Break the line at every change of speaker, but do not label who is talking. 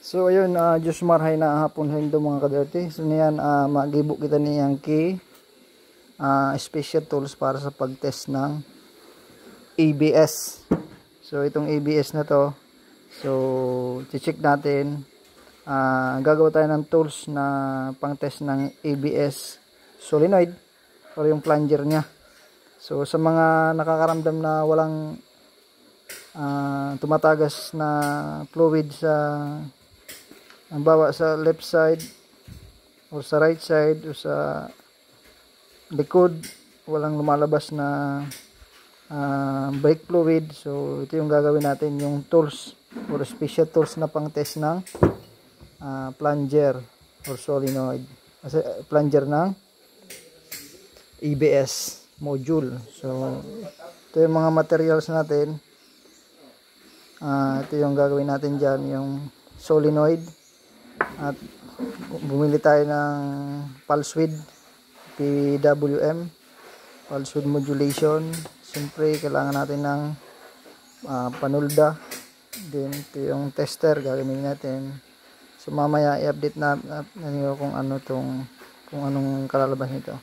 So ayun, Diyos marhay na hapon sa indo mga kaderti. So niyan, magibo kita niyang key special tools para sa pag-test ng ABS. So itong ABS na to, so check natin. Gagawa tayo ng tools na pang-test ng ABS solenoid or yung plunger nya. So sa mga nakakaramdam na walang tumatagas na fluid sa bawa sa left side o sa right side o sa likod, walang lumalabas na brake fluid, so ito yung gagawin natin, yung tools or special tools na pang test ng plunger or solenoid, plunger ng ABS module. So ito yung mga materials natin. Ito yung gagawin natin dyan, yung solenoid, at bumili tayo ng pulse width PWM, pulse width modulation. Siyempre kailangan natin ng panulda. Then ito yung tester gagawin natin. So mamaya i-update na kung ano kung anong kalalabas nito.